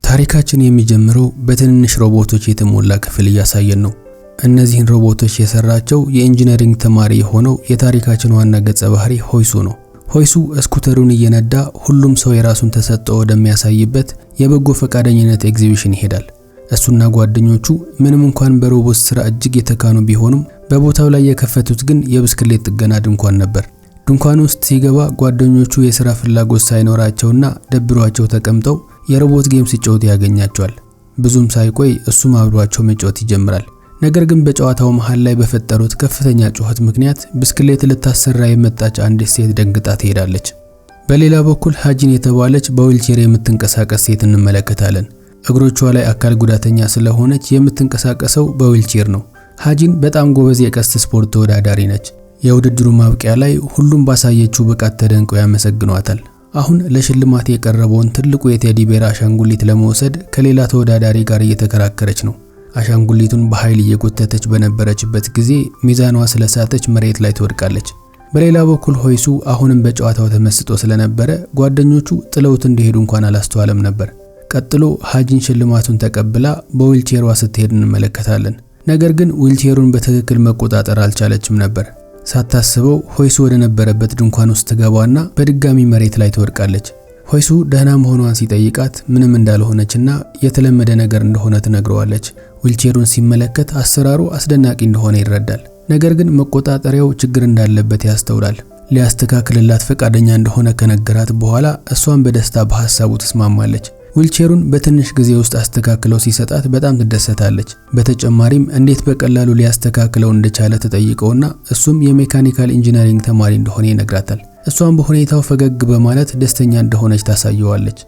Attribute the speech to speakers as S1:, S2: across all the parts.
S1: ታሪካችን የሚጀምረው በትንንሽ ሮቦቶች የተሞላ ክፍል እያሳየን ነው። እነዚህን ሮቦቶች የሰራቸው የኢንጂነሪንግ ተማሪ የሆነው የታሪካችን ዋና ገጸ ባህሪ ሆይሱ ነው። ሆይሱ ስኩተሩን እየነዳ ሁሉም ሰው የራሱን ተሰጥኦ ወደሚያሳይበት የበጎ ፈቃደኝነት ኤግዚቢሽን ይሄዳል። እሱና ጓደኞቹ ምንም እንኳን በሮቦት ስራ እጅግ የተካኑ ቢሆኑም በቦታው ላይ የከፈቱት ግን የብስክሌት ጥገና ድንኳን ነበር። ድንኳኑ ውስጥ ሲገባ ጓደኞቹ የሥራ ፍላጎት ሳይኖራቸውና ደብሯቸው ተቀምጠው የሮቦት ጌም ሲጫወቱ ያገኛቸዋል። ብዙም ሳይቆይ እሱም አብሯቸው መጫወት ይጀምራል። ነገር ግን በጨዋታው መሃል ላይ በፈጠሩት ከፍተኛ ጩኸት ምክንያት ብስክሌት ልታሰራ የመጣች አንዲት ሴት ደንግጣ ትሄዳለች። በሌላ በኩል ሃጂን የተባለች በዊልቸር የምትንቀሳቀስ ሴት እንመለከታለን። እግሮቿ ላይ አካል ጉዳተኛ ስለሆነች የምትንቀሳቀሰው በዊልቸር ነው። ሃጂን በጣም ጎበዝ የቀስት ስፖርት ተወዳዳሪ ነች። የውድድሩ ማብቂያ ላይ ሁሉም ባሳየችው ብቃት ተደንቀው ያመሰግኗታል። አሁን ለሽልማት የቀረበውን ትልቁ የቴዲ ቤር አሻንጉሊት ለመውሰድ ከሌላ ተወዳዳሪ ጋር እየተከራከረች ነው። አሻንጉሊቱን በኃይል እየጎተተች በነበረችበት ጊዜ ሚዛኗ ስለሳተች መሬት ላይ ትወድቃለች። በሌላ በኩል ሆይሱ አሁንም በጨዋታው ተመስጦ ስለነበረ ጓደኞቹ ጥለውት እንደሄዱ እንኳን አላስተዋለም ነበር። ቀጥሎ ሃጂን ሽልማቱን ተቀብላ በዊልቸሯ ስትሄድ እንመለከታለን። ነገር ግን ዊልቸሩን በትክክል መቆጣጠር አልቻለችም ነበር። ሳታስበው ሆይሱ ወደ ነበረበት ድንኳን ውስጥ ትገባና በድጋሚ መሬት ላይ ትወድቃለች። ሆይሱ ደህና መሆኗን ሲጠይቃት ምንም እንዳልሆነችና የተለመደ ነገር እንደሆነ ትነግረዋለች። ዊልቸሩን ሲመለከት አሰራሩ አስደናቂ እንደሆነ ይረዳል። ነገር ግን መቆጣጠሪያው ችግር እንዳለበት ያስተውላል። ሊያስተካክልላት ፈቃደኛ እንደሆነ ከነገራት በኋላ እሷን በደስታ በሐሳቡ ተስማማለች። ዊልቸሩን በትንሽ ጊዜ ውስጥ አስተካክለው ሲሰጣት በጣም ትደሰታለች። በተጨማሪም እንዴት በቀላሉ ሊያስተካክለው እንደቻለ ተጠይቀውና እሱም የሜካኒካል ኢንጂነሪንግ ተማሪ እንደሆነ ይነግራታል። እሷም በሁኔታው ፈገግ በማለት ደስተኛ እንደሆነች ታሳየዋለች።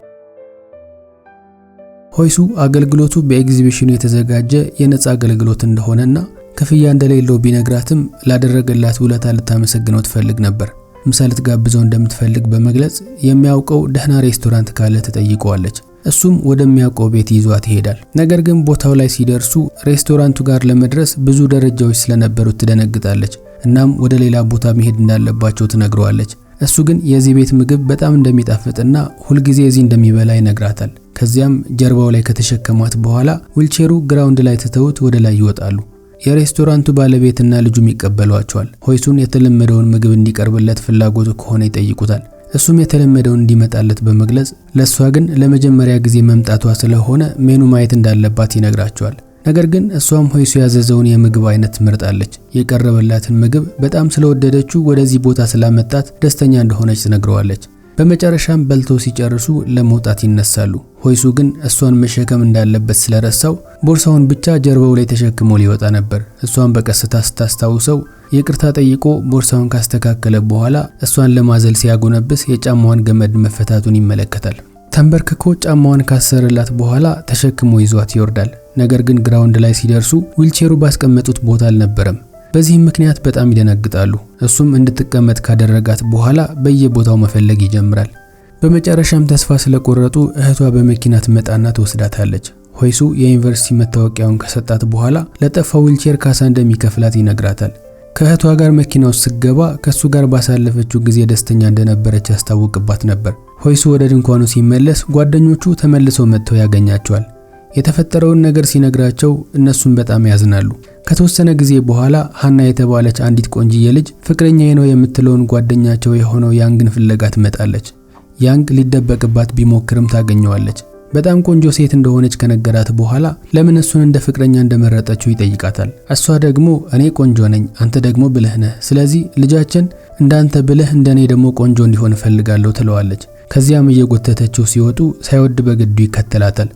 S1: ሆይሱ አገልግሎቱ በኤግዚቢሽኑ የተዘጋጀ የነፃ አገልግሎት እንደሆነና ክፍያ እንደሌለው ቢነግራትም ላደረገላት ውለታ ልታመሰግነው ትፈልግ ነበር። ምሳ ልትጋብዘው እንደምትፈልግ በመግለጽ የሚያውቀው ደህና ሬስቶራንት ካለ ትጠይቀዋለች። እሱም ወደሚያውቀው ቤት ይዟት ይሄዳል። ነገር ግን ቦታው ላይ ሲደርሱ ሬስቶራንቱ ጋር ለመድረስ ብዙ ደረጃዎች ስለነበሩት ትደነግጣለች። እናም ወደ ሌላ ቦታ መሄድ እንዳለባቸው ትነግረዋለች። እሱ ግን የዚህ ቤት ምግብ በጣም እንደሚጣፍጥና ሁልጊዜ እዚህ እንደሚበላ ይነግራታል። ከዚያም ጀርባው ላይ ከተሸከማት በኋላ ዊልቸሩ ግራውንድ ላይ ትተውት ወደ ላይ ይወጣሉ። የሬስቶራንቱ ባለቤትና ልጁም ይቀበሏቸዋል። ሆይሱን የተለመደውን ምግብ እንዲቀርብለት ፍላጎቱ ከሆነ ይጠይቁታል። እሱም የተለመደውን እንዲመጣለት በመግለጽ ለሷ ግን ለመጀመሪያ ጊዜ መምጣቷ ስለሆነ ሜኑ ማየት እንዳለባት ይነግራቸዋል። ነገር ግን እሷም ሆይሱ ያዘዘውን የምግብ አይነት ትመርጣለች። የቀረበላትን ምግብ በጣም ስለወደደችው ወደዚህ ቦታ ስላመጣት ደስተኛ እንደሆነች ትነግረዋለች። በመጨረሻም በልተው ሲጨርሱ ለመውጣት ይነሳሉ። ሆይሱ ግን እሷን መሸከም እንዳለበት ስለረሳው ቦርሳውን ብቻ ጀርባው ላይ ተሸክሞ ሊወጣ ነበር። እሷን በቀስታ ስታስታውሰው ይቅርታ ጠይቆ ቦርሳውን ካስተካከለ በኋላ እሷን ለማዘል ሲያጎነብስ የጫማዋን ገመድ መፈታቱን ይመለከታል። ተንበርክኮ ጫማዋን ካሰረላት በኋላ ተሸክሞ ይዟት ይወርዳል። ነገር ግን ግራውንድ ላይ ሲደርሱ ዊልቸሩ ባስቀመጡት ቦታ አልነበረም። በዚህም ምክንያት በጣም ይደነግጣሉ። እሱም እንድትቀመጥ ካደረጋት በኋላ በየቦታው መፈለግ ይጀምራል። በመጨረሻም ተስፋ ስለቆረጡ እህቷ በመኪና ትመጣና ትወስዳታለች። ሆይሱ የዩኒቨርሲቲ መታወቂያውን ከሰጣት በኋላ ለጠፋው ዊልቸር ካሳ እንደሚከፍላት ይነግራታል። ከእህቷ ጋር መኪና ውስጥ ሲገባ ከሱ ጋር ባሳለፈችው ጊዜ ደስተኛ እንደነበረች ያስታውቅባት ነበር። ሆይሱ ወደ ድንኳኑ ሲመለስ ጓደኞቹ ተመልሰው መጥተው ያገኛቸዋል። የተፈጠረውን ነገር ሲነግራቸው እነሱም በጣም ያዝናሉ። ከተወሰነ ጊዜ በኋላ ሃና የተባለች አንዲት ቆንጂዬ ልጅ ፍቅረኛዬ ነው የምትለውን ጓደኛቸው የሆነው ያንግን ፍለጋ ትመጣለች። ያንግ ሊደበቅባት ቢሞክርም ታገኘዋለች። በጣም ቆንጆ ሴት እንደሆነች ከነገራት በኋላ ለምን እሱን እንደ ፍቅረኛ እንደመረጠችው ይጠይቃታል። እሷ ደግሞ እኔ ቆንጆ ነኝ፣ አንተ ደግሞ ብልህ ነህ፣ ስለዚህ ልጃችን እንዳንተ ብልህ እንደኔ ደግሞ ቆንጆ እንዲሆን እፈልጋለሁ ትለዋለች። ከዚያም እየጎተተችው ሲወጡ ሳይወድ በግዱ ይከተላታል።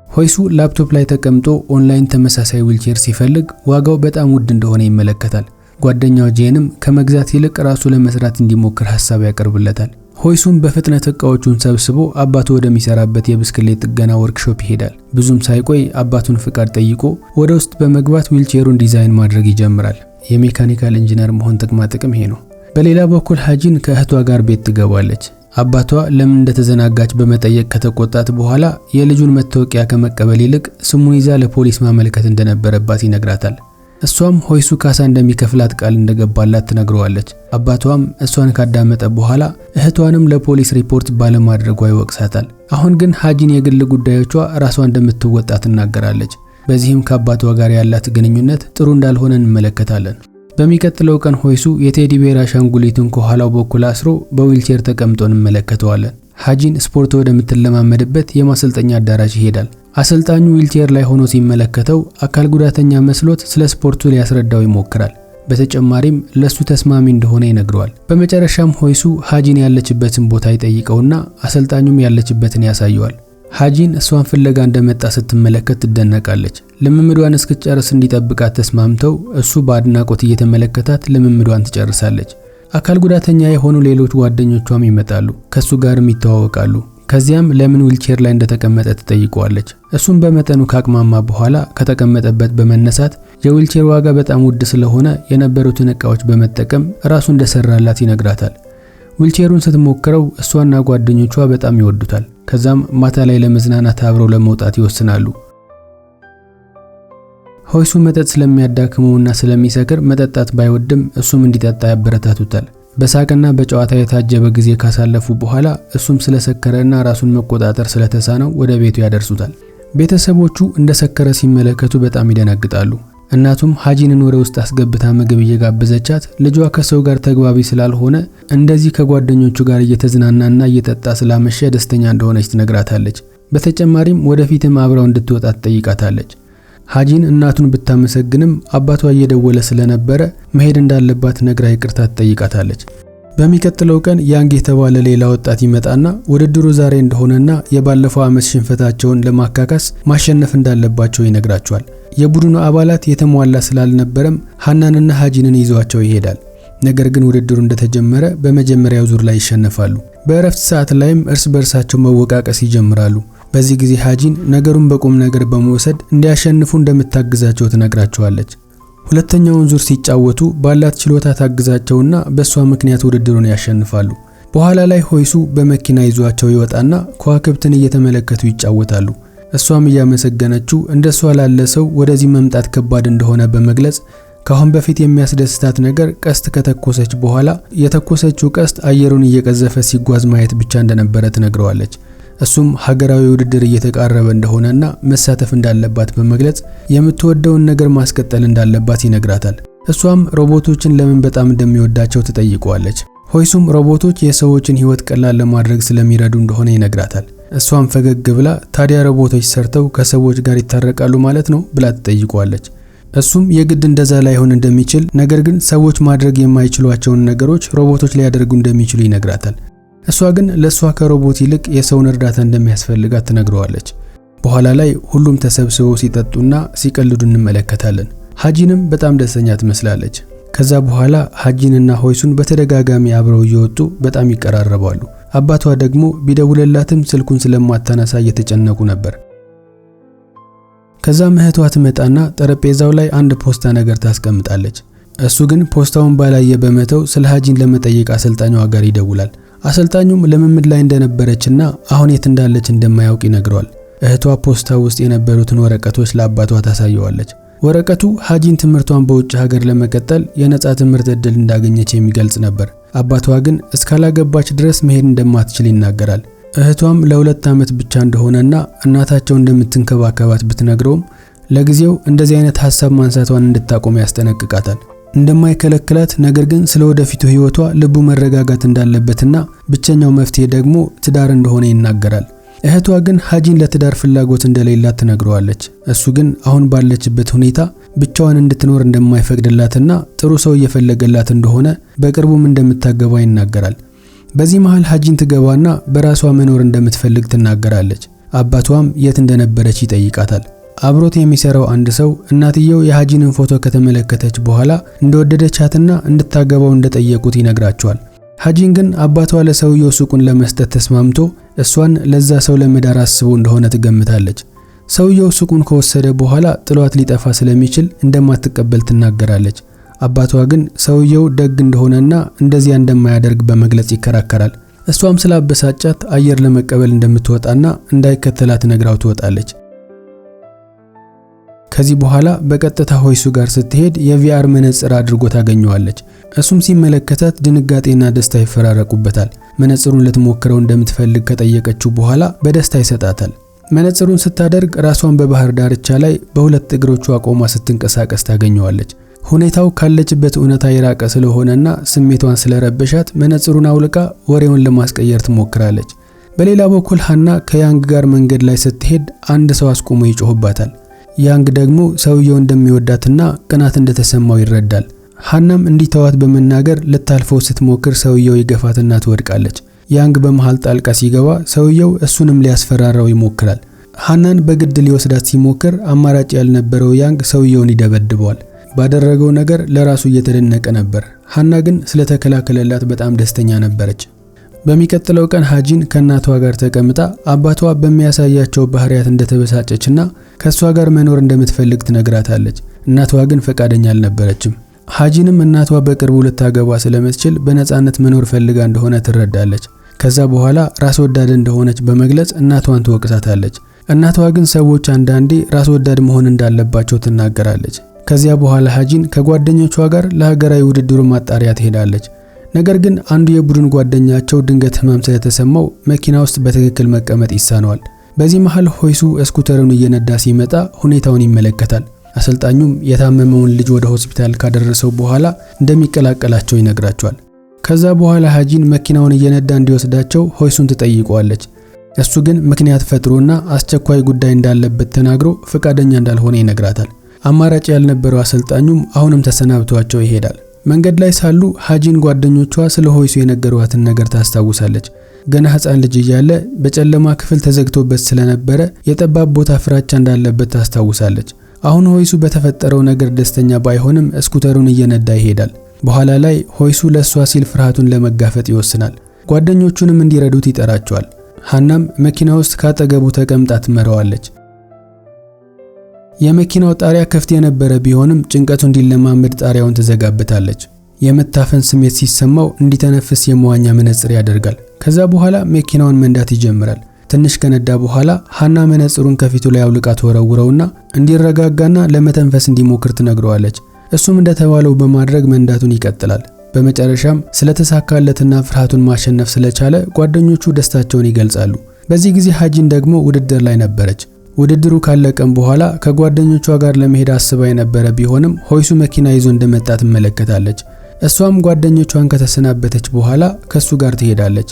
S1: ሆይሱ ላፕቶፕ ላይ ተቀምጦ ኦንላይን ተመሳሳይ ዊልቸር ሲፈልግ ዋጋው በጣም ውድ እንደሆነ ይመለከታል። ጓደኛው ጄንም ከመግዛት ይልቅ ራሱ ለመስራት እንዲሞክር ሐሳብ ያቀርብለታል። ሆይሱም በፍጥነት እቃዎቹን ሰብስቦ አባቱ ወደሚሰራበት የብስክሌት ጥገና ወርክሾፕ ይሄዳል። ብዙም ሳይቆይ አባቱን ፍቃድ ጠይቆ ወደ ውስጥ በመግባት ዊልቸሩን ዲዛይን ማድረግ ይጀምራል። የሜካኒካል ኢንጂነር መሆን ጥቅማ ጥቅም ይሄ ነው። በሌላ በኩል ሃጂን ከእህቷ ጋር ቤት ትገባለች። አባቷ ለምን እንደተዘናጋች በመጠየቅ ከተቆጣት በኋላ የልጁን መታወቂያ ከመቀበል ይልቅ ስሙን ይዛ ለፖሊስ ማመልከት እንደነበረባት ይነግራታል። እሷም ሆይሱ ካሳ እንደሚከፍላት ቃል እንደገባላት ትነግረዋለች። አባቷም እሷን ካዳመጠ በኋላ እህቷንም ለፖሊስ ሪፖርት ባለማድረጓ ይወቅሳታል። አሁን ግን ሀጂን የግል ጉዳዮቿ ራሷ እንደምትወጣ ትናገራለች። በዚህም ከአባቷ ጋር ያላት ግንኙነት ጥሩ እንዳልሆነ እንመለከታለን። በሚቀጥለው ቀን ሆይሱ የቴዲ ቤር አሻንጉሊቱን ከኋላው በኩል አስሮ በዊልቸር ተቀምጦ እንመለከተዋለን። ሀጂን ስፖርት ወደምትለማመድበት የማሰልጠኛ አዳራሽ ይሄዳል። አሰልጣኙ ዊልቸር ላይ ሆኖ ሲመለከተው አካል ጉዳተኛ መስሎት ስለ ስፖርቱ ሊያስረዳው ይሞክራል። በተጨማሪም ለሱ ተስማሚ እንደሆነ ይነግረዋል። በመጨረሻም ሆይሱ ሀጂን ያለችበትን ቦታ ይጠይቀውና አሰልጣኙም ያለችበትን ያሳየዋል። ሀጂን እሷን ፍለጋ እንደመጣ ስትመለከት ትደነቃለች። ልምምዷን እስክትጨርስ እንዲጠብቃት ተስማምተው እሱ በአድናቆት እየተመለከታት ልምምዷን ትጨርሳለች። አካል ጉዳተኛ የሆኑ ሌሎች ጓደኞቿም ይመጣሉ። ከሱ ጋርም ይተዋወቃሉ። ከዚያም ለምን ዊልቸር ላይ እንደተቀመጠ ትጠይቀዋለች። እሱም በመጠኑ ካቅማማ በኋላ ከተቀመጠበት በመነሳት የዊልቸር ዋጋ በጣም ውድ ስለሆነ የነበሩትን ዕቃዎች በመጠቀም ራሱ እንደሰራላት ይነግራታል። ዊልቸሩን ስትሞክረው እሷና ጓደኞቿ በጣም ይወዱታል። ከዛም ማታ ላይ ለመዝናናት አብረው ለመውጣት ይወስናሉ። ሆይሱ መጠጥ ስለሚያዳክመውና ስለሚሰክር መጠጣት ባይወድም እሱም እንዲጠጣ ያበረታቱታል። በሳቅና በጨዋታ የታጀበ ጊዜ ካሳለፉ በኋላ እሱም ስለሰከረና ራሱን መቆጣጠር ስለተሳነው ወደ ቤቱ ያደርሱታል። ቤተሰቦቹ እንደሰከረ ሲመለከቱ በጣም ይደነግጣሉ። እናቱም ሀጂንን ወደ ውስጥ አስገብታ ምግብ እየጋበዘቻት ልጇ ከሰው ጋር ተግባቢ ስላልሆነ እንደዚህ ከጓደኞቹ ጋር እየተዝናናና እየጠጣ ስላመሸ ደስተኛ እንደሆነች ትነግራታለች። በተጨማሪም ወደፊትም አብራው እንድትወጣ ትጠይቃታለች። ሀጂን እናቱን ብታመሰግንም አባቷ እየደወለ ስለነበረ መሄድ እንዳለባት ነግራ ይቅርታ ትጠይቃታለች። በሚቀጥለው ቀን ያንግ የተባለ ሌላ ወጣት ይመጣና ውድድሩ ዛሬ እንደሆነና የባለፈው ዓመት ሽንፈታቸውን ለማካካስ ማሸነፍ እንዳለባቸው ይነግራቸዋል። የቡድኑ አባላት የተሟላ ስላልነበረም ሐናንና ሀጂንን ይዟቸው ይሄዳል። ነገር ግን ውድድሩ እንደተጀመረ በመጀመሪያው ዙር ላይ ይሸነፋሉ። በእረፍት ሰዓት ላይም እርስ በርሳቸው መወቃቀስ ይጀምራሉ። በዚህ ጊዜ ሀጂን ነገሩን በቁም ነገር በመውሰድ እንዲያሸንፉ እንደምታግዛቸው ትነግራቸዋለች። ሁለተኛውን ዙር ሲጫወቱ ባላት ችሎታ ታግዛቸውና በሷ ምክንያት ውድድሩን ያሸንፋሉ። በኋላ ላይ ሆይሱ በመኪና ይዟቸው ይወጣና ከዋክብትን እየተመለከቱ ይጫወታሉ። እሷም እያመሰገነችው እንደሷ ላለ ሰው ወደዚህ መምጣት ከባድ እንደሆነ በመግለጽ ካሁን በፊት የሚያስደስታት ነገር ቀስት ከተኮሰች በኋላ የተኮሰችው ቀስት አየሩን እየቀዘፈ ሲጓዝ ማየት ብቻ እንደነበረ ትነግረዋለች። እሱም ሀገራዊ ውድድር እየተቃረበ እንደሆነና መሳተፍ እንዳለባት በመግለጽ የምትወደውን ነገር ማስቀጠል እንዳለባት ይነግራታል። እሷም ሮቦቶችን ለምን በጣም እንደሚወዳቸው ትጠይቀዋለች። ሆይሱም ሮቦቶች የሰዎችን ህይወት ቀላል ለማድረግ ስለሚረዱ እንደሆነ ይነግራታል። እሷም ፈገግ ብላ ታዲያ ሮቦቶች ሰርተው ከሰዎች ጋር ይታረቃሉ ማለት ነው ብላ ትጠይቀዋለች። እሱም የግድ እንደዛ ላይሆን እንደሚችል ነገር ግን ሰዎች ማድረግ የማይችሏቸውን ነገሮች ሮቦቶች ሊያደርጉ እንደሚችሉ ይነግራታል። እሷ ግን ለሷ ከሮቦት ይልቅ የሰውን እርዳታ እንደሚያስፈልጋት ትነግረዋለች። በኋላ ላይ ሁሉም ተሰብስበው ሲጠጡና ሲቀልዱ እንመለከታለን። ሀጂንም በጣም ደስተኛ ትመስላለች። ከዛ በኋላ ሀጂንና ሆይሱን በተደጋጋሚ አብረው እየወጡ በጣም ይቀራረባሉ። አባቷ ደግሞ ቢደውልላትም ስልኩን ስለማታነሳ እየተጨነቁ ነበር። ከዛ እህቷ ትመጣና ጠረጴዛው ላይ አንድ ፖስታ ነገር ታስቀምጣለች። እሱ ግን ፖስታውን ባላየ በመተው ስለ ሀጂን ለመጠየቅ አሰልጣኟ ጋር ይደውላል። አሰልጣኙም ልምምድ ላይ እንደነበረችና አሁን የት እንዳለች እንደማያውቅ ይነግረዋል። እህቷ ፖስታ ውስጥ የነበሩትን ወረቀቶች ለአባቷ ታሳየዋለች። ወረቀቱ ሀጂን ትምህርቷን በውጭ ሀገር ለመቀጠል የነጻ ትምህርት እድል እንዳገኘች የሚገልጽ ነበር። አባቷ ግን እስካላገባች ድረስ መሄድ እንደማትችል ይናገራል። እህቷም ለ2 ዓመት ብቻ እንደሆነና እናታቸው እንደምትንከባከባት ብትነግረውም ለጊዜው እንደዚህ አይነት ሐሳብ ማንሳቷን እንድታቆም ያስጠነቅቃታል። እንደማይከለክላት ነገር ግን ስለወደፊቱ ህይወቷ ልቡ መረጋጋት እንዳለበትና ብቸኛው መፍትሄ ደግሞ ትዳር እንደሆነ ይናገራል። እህቷ ግን ሀጂን ለትዳር ፍላጎት እንደሌላት ትነግረዋለች። እሱ ግን አሁን ባለችበት ሁኔታ ብቻዋን እንድትኖር እንደማይፈቅድላትና ጥሩ ሰው እየፈለገላት እንደሆነ በቅርቡም እንደምታገባ ይናገራል። በዚህ መሃል ሀጂን ትገባና በራሷ መኖር እንደምትፈልግ ትናገራለች። አባቷም የት እንደነበረች ይጠይቃታል። አብሮት የሚሰራው አንድ ሰው እናትየው የሀጂንን ፎቶ ከተመለከተች በኋላ እንደወደደቻትና እንድታገባው እንደጠየቁት ይነግራቸዋል። ሀጂን ግን አባቷ ለሰውየው ሱቁን ለመስጠት ተስማምቶ እሷን ለዛ ሰው ለመዳር አስቦ እንደሆነ ትገምታለች። ሰውየው ሱቁን ከወሰደ በኋላ ጥሏት ሊጠፋ ስለሚችል እንደማትቀበል ትናገራለች። አባቷ ግን ሰውየው ደግ እንደሆነና እንደዚያ እንደማያደርግ በመግለጽ ይከራከራል። እሷም ስላበሳጫት አየር ለመቀበል እንደምትወጣና እንዳይከተላት ነግራው ትወጣለች። ከዚህ በኋላ በቀጥታ ሆይሱ ጋር ስትሄድ የቪአር መነጽር አድርጎ ታገኘዋለች። እሱም ሲመለከታት ድንጋጤና ደስታ ይፈራረቁበታል። መነጽሩን ልትሞክረው እንደምትፈልግ ከጠየቀችው በኋላ በደስታ ይሰጣታል። መነጽሩን ስታደርግ ራሷን በባህር ዳርቻ ላይ በሁለት እግሮቿ ቆማ ስትንቀሳቀስ ታገኘዋለች። ሁኔታው ካለችበት እውነታ የራቀ ስለሆነና ስሜቷን ስለረበሻት መነጽሩን አውልቃ ወሬውን ለማስቀየር ትሞክራለች። በሌላ በኩል ሃና ከያንግ ጋር መንገድ ላይ ስትሄድ አንድ ሰው አስቆሞ ይጮህባታል። ያንግ ደግሞ ሰውየው እንደሚወዳትና ቅናት እንደተሰማው ይረዳል። ሃናም እንዲተዋት በመናገር ልታልፈው ስትሞክር ሰውየው ይገፋትና ትወድቃለች። ያንግ በመሃል ጣልቃ ሲገባ ሰውየው እሱንም ሊያስፈራራው ይሞክራል። ሃናን በግድ ሊወስዳት ሲሞክር አማራጭ ያልነበረው ያንግ ሰውየውን ይደበድበዋል። ባደረገው ነገር ለራሱ እየተደነቀ ነበር። ሃና ግን ስለተከላከለላት በጣም ደስተኛ ነበረች። በሚቀጥለው ቀን ሃጂን ከእናቷ ጋር ተቀምጣ አባቷ በሚያሳያቸው ባህሪያት እንደተበሳጨችና ከሷ ጋር መኖር እንደምትፈልግ ትነግራታለች። እናቷ ግን ፈቃደኛ አልነበረችም። ሃጂንም እናቷ በቅርቡ ልታገባ ስለምትችል በነፃነት መኖር ፈልጋ እንደሆነ ትረዳለች። ከዛ በኋላ ራስ ወዳድ እንደሆነች በመግለጽ እናቷን ትወቅሳታለች። እናቷ ግን ሰዎች አንዳንዴ ራስ ወዳድ መሆን እንዳለባቸው ትናገራለች። ከዚያ በኋላ ሃጂን ከጓደኞቿ ጋር ለሀገራዊ ውድድሩ ማጣሪያ ትሄዳለች። ነገር ግን አንዱ የቡድን ጓደኛቸው ድንገት ህመም ስለተሰማው መኪና ውስጥ በትክክል መቀመጥ ይሳነዋል። በዚህ መሃል ሆይሱ ስኩተሩን እየነዳ ሲመጣ ሁኔታውን ይመለከታል። አሰልጣኙም የታመመውን ልጅ ወደ ሆስፒታል ካደረሰው በኋላ እንደሚቀላቀላቸው ይነግራቸዋል። ከዛ በኋላ ሃጂን መኪናውን እየነዳ እንዲወስዳቸው ሆይሱን ትጠይቀዋለች። እሱ ግን ምክንያት ፈጥሮና አስቸኳይ ጉዳይ እንዳለበት ተናግሮ ፈቃደኛ እንዳልሆነ ይነግራታል። አማራጭ ያልነበረው አሰልጣኙም አሁንም ተሰናብቷቸው ይሄዳል። መንገድ ላይ ሳሉ ሃጂን ጓደኞቿ ስለ ሆይሱ የነገሯትን ነገር ታስታውሳለች። ገና ህፃን ልጅ እያለ በጨለማ ክፍል ተዘግቶበት ስለነበረ የጠባብ ቦታ ፍራቻ እንዳለበት ታስታውሳለች። አሁን ሆይሱ በተፈጠረው ነገር ደስተኛ ባይሆንም ስኩተሩን እየነዳ ይሄዳል። በኋላ ላይ ሆይሱ ለሷ ሲል ፍርሃቱን ለመጋፈጥ ይወስናል። ጓደኞቹንም እንዲረዱት ይጠራቸዋል። ሃናም መኪና ውስጥ ካጠገቡ ተቀምጣ ትመራዋለች። የመኪናው ጣሪያ ክፍት የነበረ ቢሆንም ጭንቀቱ እንዲለማመድ ጣሪያውን ትዘጋበታለች። የመታፈን ስሜት ሲሰማው እንዲተነፍስ የመዋኛ መነጽር ያደርጋል። ከዛ በኋላ መኪናውን መንዳት ይጀምራል። ትንሽ ከነዳ በኋላ ሃና መነጽሩን ከፊቱ ላይ አውልቃ ተወረውረውና እንዲረጋጋና ለመተንፈስ እንዲሞክር ትነግረዋለች። እሱም እንደተባለው በማድረግ መንዳቱን ይቀጥላል። በመጨረሻም ስለተሳካለትና ፍርሃቱን ማሸነፍ ስለቻለ ጓደኞቹ ደስታቸውን ይገልጻሉ። በዚህ ጊዜ ሃጂን ደግሞ ውድድር ላይ ነበረች። ውድድሩ ካለቀም በኋላ ከጓደኞቿ ጋር ለመሄድ አስባ የነበረ ቢሆንም ሆይሱ መኪና ይዞ እንደመጣ ትመለከታለች። እሷም ጓደኞቿን ከተሰናበተች በኋላ ከሱ ጋር ትሄዳለች።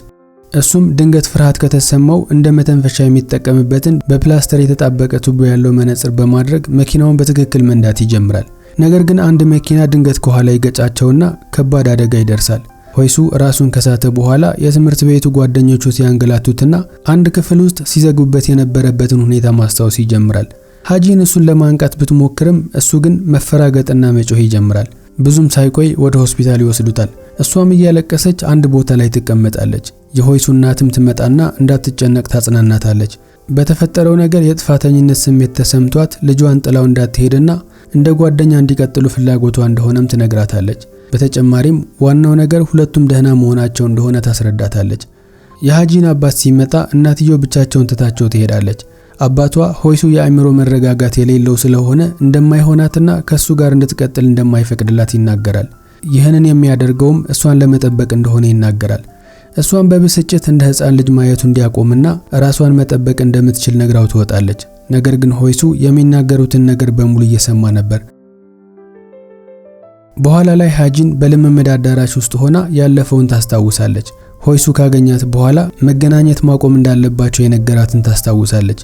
S1: እሱም ድንገት ፍርሃት ከተሰማው እንደ መተንፈሻ የሚጠቀምበትን በፕላስተር የተጣበቀ ቱቦ ያለው መነጽር በማድረግ መኪናውን በትክክል መንዳት ይጀምራል። ነገር ግን አንድ መኪና ድንገት ከኋላ ይገጫቸውና ከባድ አደጋ ይደርሳል። ሆይሱ ራሱን ከሳተ በኋላ የትምህርት ቤቱ ጓደኞቹ ሲያንገላቱትና አንድ ክፍል ውስጥ ሲዘጉበት የነበረበትን ሁኔታ ማስታወስ ይጀምራል። ሃጂን እሱን ለማንቃት ብትሞክርም እሱ ግን መፈራገጥና መጮህ ይጀምራል። ብዙም ሳይቆይ ወደ ሆስፒታል ይወስዱታል። እሷም እያለቀሰች አንድ ቦታ ላይ ትቀመጣለች። የሆይሱ እናትም ትመጣና እንዳትጨነቅ ታጽናናታለች። በተፈጠረው ነገር የጥፋተኝነት ስሜት ተሰምቷት ልጇን ጥላው እንዳትሄድና እንደ ጓደኛ እንዲቀጥሉ ፍላጎቷ እንደሆነም ትነግራታለች። በተጨማሪም ዋናው ነገር ሁለቱም ደህና መሆናቸው እንደሆነ ታስረዳታለች። የሃጂን አባት ሲመጣ እናትየው ብቻቸውን ትታቸው ትሄዳለች። አባቷ ሆይሱ የአእምሮ መረጋጋት የሌለው ስለሆነ እንደማይሆናትና ከሱ ጋር እንድትቀጥል እንደማይፈቅድላት ይናገራል። ይህንን የሚያደርገውም እሷን ለመጠበቅ እንደሆነ ይናገራል። እሷን በብስጭት እንደ ህፃን ልጅ ማየቱ እንዲያቆምና ራሷን መጠበቅ እንደምትችል ነግራው ትወጣለች። ነገር ግን ሆይሱ የሚናገሩትን ነገር በሙሉ እየሰማ ነበር። በኋላ ላይ ሃጂን በልምምድ አዳራሽ ውስጥ ሆና ያለፈውን ታስታውሳለች። ሆይሱ ካገኛት በኋላ መገናኘት ማቆም እንዳለባቸው የነገራትን ታስታውሳለች።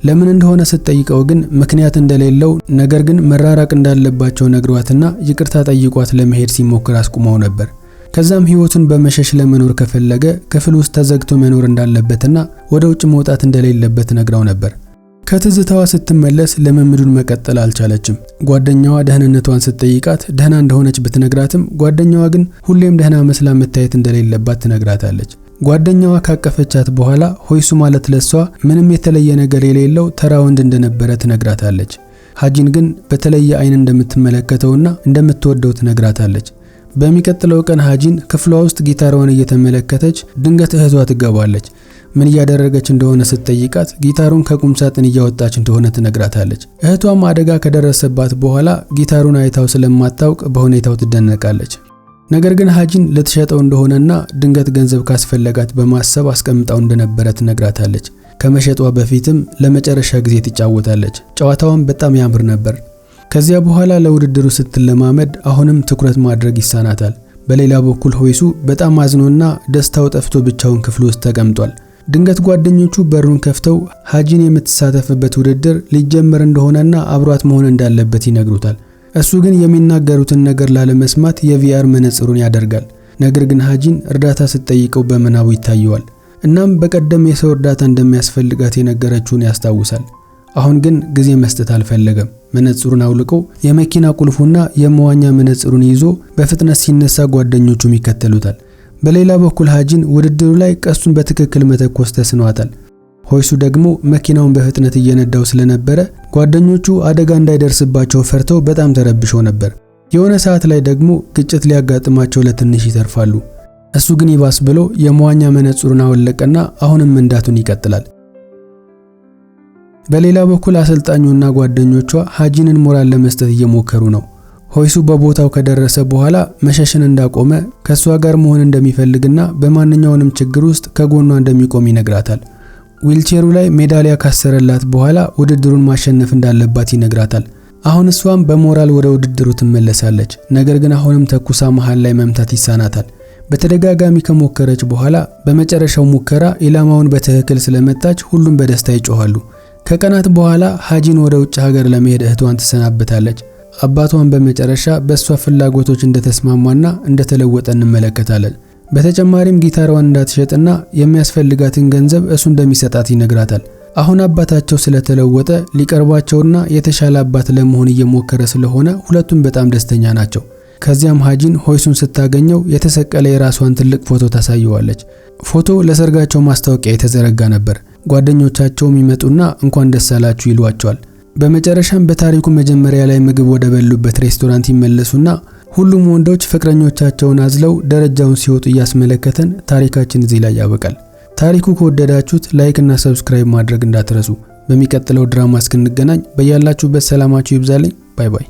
S1: ለምን እንደሆነ ስትጠይቀው ግን ምክንያት እንደሌለው ነገር ግን መራራቅ እንዳለባቸው ነግሯትና ይቅርታ ጠይቋት ለመሄድ ሲሞክር አስቁመው ነበር። ከዛም ህይወቱን በመሸሽ ለመኖር ከፈለገ ክፍል ውስጥ ተዘግቶ መኖር እንዳለበትና ወደ ውጭ መውጣት እንደሌለበት ነግራው ነበር። ከትዝታዋ ስትመለስ ለመምዱን መቀጠል አልቻለችም። ጓደኛዋ ደህንነቷን ስትጠይቃት ደህና እንደሆነች ብትነግራትም ጓደኛዋ ግን ሁሌም ደህና መስላ መታየት እንደሌለባት ትነግራታለች። ጓደኛዋ ካቀፈቻት በኋላ ሆይሱ ማለት ለሷ ምንም የተለየ ነገር የሌለው ተራ ወንድ እንደነበረ ትነግራታለች። ሃጂን ግን በተለየ አይን እንደምትመለከተውና እንደምትወደው ትነግራታለች። በሚቀጥለው ቀን ሀጂን ክፍሏ ውስጥ ጊታሯን እየተመለከተች ድንገት እህቷ ትገባለች። ምን እያደረገች እንደሆነ ስትጠይቃት ጊታሩን ከቁም ሳጥን እያወጣች እንደሆነ ትነግራታለች። እህቷም አደጋ ከደረሰባት በኋላ ጊታሩን አይታው ስለማታውቅ በሁኔታው ትደነቃለች። ነገር ግን ሀጂን ልትሸጠው እንደሆነና ድንገት ገንዘብ ካስፈለጋት በማሰብ አስቀምጣው እንደነበረ ትነግራታለች። ከመሸጧ በፊትም ለመጨረሻ ጊዜ ትጫወታለች። ጨዋታዋም በጣም ያምር ነበር። ከዚያ በኋላ ለውድድሩ ስትለማመድ አሁንም ትኩረት ማድረግ ይሳናታል። በሌላ በኩል ሆይሱ በጣም አዝኖና ደስታው ጠፍቶ ብቻውን ክፍል ውስጥ ተቀምጧል። ድንገት ጓደኞቹ በሩን ከፍተው ሀጂን የምትሳተፍበት ውድድር ሊጀመር እንደሆነና አብሯት መሆን እንዳለበት ይነግሩታል። እሱ ግን የሚናገሩትን ነገር ላለመስማት የቪአር መነጽሩን ያደርጋል። ነገር ግን ሀጂን እርዳታ ስትጠይቀው በመናቡ ይታየዋል። እናም በቀደም የሰው እርዳታ እንደሚያስፈልጋት የነገረችውን ያስታውሳል። አሁን ግን ጊዜ መስጠት አልፈለገም። መነጽሩን አውልቆ የመኪና ቁልፉና የመዋኛ መነጽሩን ይዞ በፍጥነት ሲነሳ ጓደኞቹም ይከተሉታል። በሌላ በኩል ሀጂን ውድድሩ ላይ ቀሱን በትክክል መተኮስ ተስኗታል። ሆይሱ ደግሞ መኪናውን በፍጥነት እየነዳው ስለነበረ ጓደኞቹ አደጋ እንዳይደርስባቸው ፈርተው በጣም ተረብሸው ነበር። የሆነ ሰዓት ላይ ደግሞ ግጭት ሊያጋጥማቸው ለትንሽ ይተርፋሉ። እሱ ግን ይባስ ብሎ የመዋኛ መነጽሩን አወለቀና አሁንም መንዳቱን ይቀጥላል። በሌላ በኩል አሰልጣኙና ጓደኞቿ ሀጂንን ሞራል ለመስጠት እየሞከሩ ነው። ሆይሱ በቦታው ከደረሰ በኋላ መሸሽን እንዳቆመ ከሷ ጋር መሆን እንደሚፈልግና በማንኛውም ችግር ውስጥ ከጎኗ እንደሚቆም ይነግራታል። ዊልቸሩ ላይ ሜዳሊያ ካሰረላት በኋላ ውድድሩን ማሸነፍ እንዳለባት ይነግራታል። አሁን እሷም በሞራል ወደ ውድድሩ ትመለሳለች። ነገር ግን አሁንም ተኩሳ መሃል ላይ መምታት ይሳናታል። በተደጋጋሚ ከሞከረች በኋላ በመጨረሻው ሙከራ ኢላማውን በትክክል ስለመታች ሁሉም በደስታ ይጮሃሉ። ከቀናት በኋላ ሀጂን ወደ ውጭ ሀገር ለመሄድ እህቷን ትሰናበታለች። አባቷን በመጨረሻ በእሷ ፍላጎቶች እንደተስማማና እንደተለወጠ እንመለከታለን። በተጨማሪም ጊታሯን እንዳትሸጥና የሚያስፈልጋትን ገንዘብ እሱ እንደሚሰጣት ይነግራታል። አሁን አባታቸው ስለተለወጠ ሊቀርባቸውና የተሻለ አባት ለመሆን እየሞከረ ስለሆነ ሁለቱም በጣም ደስተኛ ናቸው። ከዚያም ሀጂን ሆይሱን ስታገኘው የተሰቀለ የራሷን ትልቅ ፎቶ ታሳየዋለች። ፎቶ ለሰርጋቸው ማስታወቂያ የተዘረጋ ነበር። ጓደኞቻቸውም ይመጡና እንኳን ደስ አላችሁ ይሏቸዋል። በመጨረሻም በታሪኩ መጀመሪያ ላይ ምግብ ወደ በሉበት ሬስቶራንት ይመለሱና ሁሉም ወንዶች ፍቅረኞቻቸውን አዝለው ደረጃውን ሲወጡ እያስመለከተን ታሪካችን እዚህ ላይ ያበቃል። ታሪኩ ከወደዳችሁት ላይክ እና ሰብስክራይብ ማድረግ እንዳትረሱ። በሚቀጥለው ድራማ እስክንገናኝ በያላችሁበት ሰላማችሁ ይብዛልኝ። ባይ ባይ።